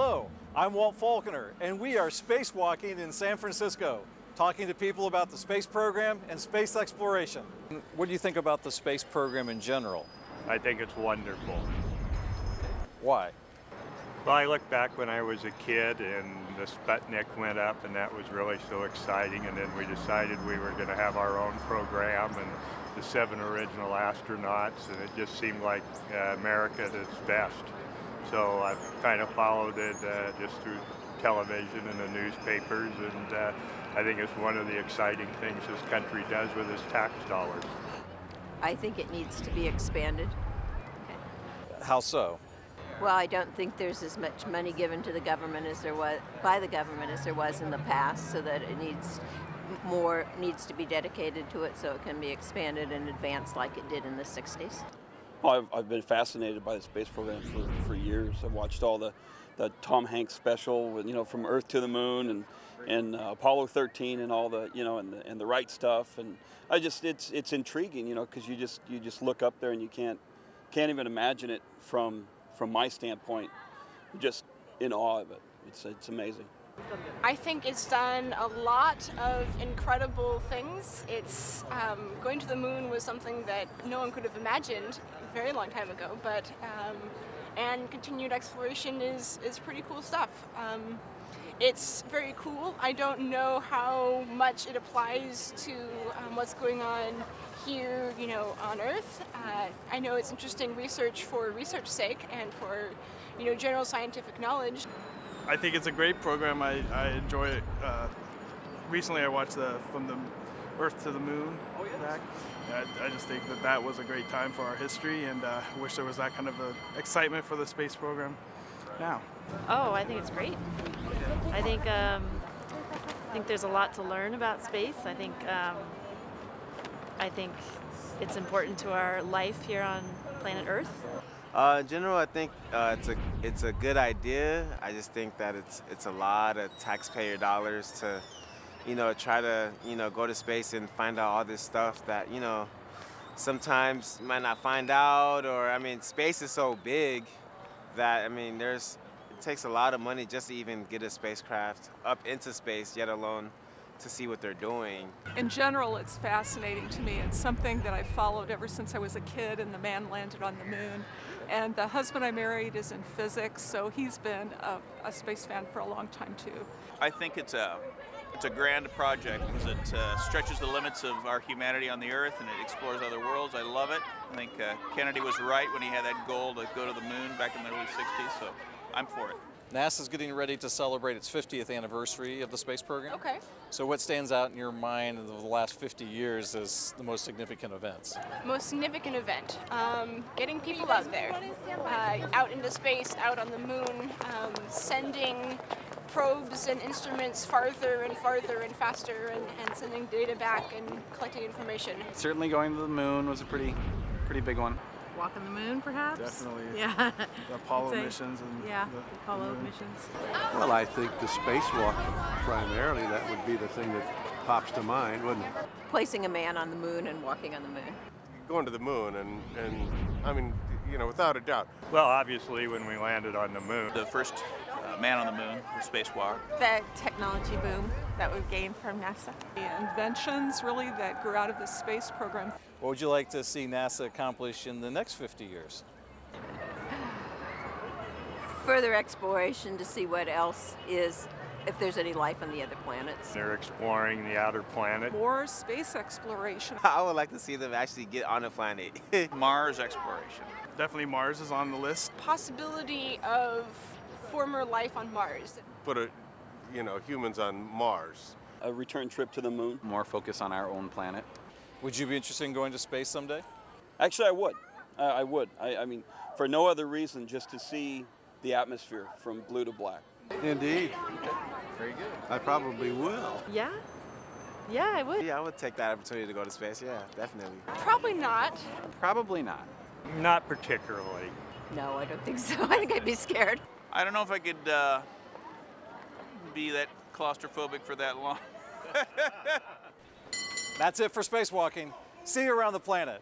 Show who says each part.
Speaker 1: Hello, I'm Walt Faulconer, and we are spacewalking in San Francisco, talking to people about the space program and space exploration. What do you think about the space program in general?
Speaker 2: I think it's wonderful.
Speaker 1: Why?
Speaker 2: Well, I look back when I was a kid and the Sputnik went up, and that was really so exciting, and then we decided we were going to have our own program and the 7 original astronauts, and it just seemed like America at its best. So I've kind of followed it just through television and the newspapers, and I think it's one of the exciting things this country does with its tax dollars.
Speaker 3: I think it needs to be expanded.
Speaker 1: How so?
Speaker 3: Well, I don't think there's as much money given to the government as there was by the government as there was in the past, so that it needs to be dedicated to it so it can be expanded and advanced like it did in the 60s.
Speaker 4: Well, I've been fascinated by the space program for years. I've watched all the Tom Hanks special, with, From Earth to the Moon, and Apollo 13, and all the, and the right stuff. And it's intriguing, because you just look up there and you can't even imagine it from my standpoint. I'm just in awe of it. It's amazing.
Speaker 5: I think it's done a lot of incredible things. It's going to the moon was something that no one could have imagined a very long time ago, but and continued exploration is pretty cool stuff. It's very cool. I don't know how much it applies to what's going on here, on Earth. I know it's interesting research for research's sake and for, general scientific knowledge.
Speaker 6: I think it's a great program. I enjoy it. Recently I watched From the Earth to the Moon back. I just think that was a great time for our history, and I wish there was that kind of excitement for the space program now.
Speaker 7: Oh, I think it's great. I think there's a lot to learn about space. I think it's important to our life here on planet Earth.
Speaker 8: In general, I think it's a good idea. I just think that it's a lot of taxpayer dollars to, try to, go to space and find out all this stuff that, sometimes you might not find out, or, space is so big that, it takes a lot of money just to even get a spacecraft up into space, yet alone to see what they're doing.
Speaker 9: In general, it's fascinating to me. It's something that I've followed ever since I was a kid and the man landed on the moon. And the husband I married is in physics, so he's been a space fan for a long time too.
Speaker 10: I think it's a grand project because it stretches the limits of our humanity on the Earth, and it explores other worlds. I love it. I think Kennedy was right when he had that goal to go to the moon back in the early 60s, so I'm for it.
Speaker 1: NASA's getting ready to celebrate its 50th anniversary of the space program.
Speaker 5: Okay.
Speaker 1: So what stands out in your mind of the last 50 years as the most significant events?
Speaker 5: Most significant event, getting people out there, out into space, out on the moon, sending probes and instruments farther and farther and faster, and sending data back and collecting information.
Speaker 6: Certainly going to the moon was a pretty big one.
Speaker 7: Walk on the moon, perhaps?
Speaker 6: Definitely.
Speaker 7: Yeah.
Speaker 6: The Apollo missions and
Speaker 7: the Apollo
Speaker 6: moon.
Speaker 7: missions.
Speaker 11: Well, I think the spacewalk primarily, that would be the thing that pops to mind, wouldn't it?
Speaker 3: Placing a man on the moon and walking on the moon.
Speaker 12: Going to the moon, and without a doubt.
Speaker 2: Well, obviously when we landed on the moon.
Speaker 10: The first man on the moon, the spacewalk.
Speaker 13: The technology boom that we've gained from NASA.
Speaker 9: The inventions really that grew out of the space program.
Speaker 1: What would you like to see NASA accomplish in the next 50 years?
Speaker 3: Further exploration to see what else is, if there's any life on the other planets.
Speaker 2: They're exploring the outer planet.
Speaker 9: More space exploration.
Speaker 8: I would like to see them actually get on a planet.
Speaker 10: Mars exploration.
Speaker 6: Definitely Mars is on the list.
Speaker 5: Possibility of former life on Mars.
Speaker 12: Put humans on Mars.
Speaker 4: A return trip to the moon.
Speaker 14: More focus on our own planet.
Speaker 1: Would you be interested in going to space someday?
Speaker 4: Actually, I would. I would. I mean, for no other reason, just to see the atmosphere from blue to black.
Speaker 11: Indeed.
Speaker 1: Very good.
Speaker 11: I probably will.
Speaker 7: Yeah. Yeah, I would.
Speaker 8: Yeah, I would take that opportunity to go to space, yeah, definitely.
Speaker 5: Probably not.
Speaker 14: Probably not.
Speaker 2: Not particularly.
Speaker 3: No, I don't think so. I think I'd be scared.
Speaker 10: I don't know if I could be that claustrophobic for that long.
Speaker 1: That's it for spacewalking. See you around the planet.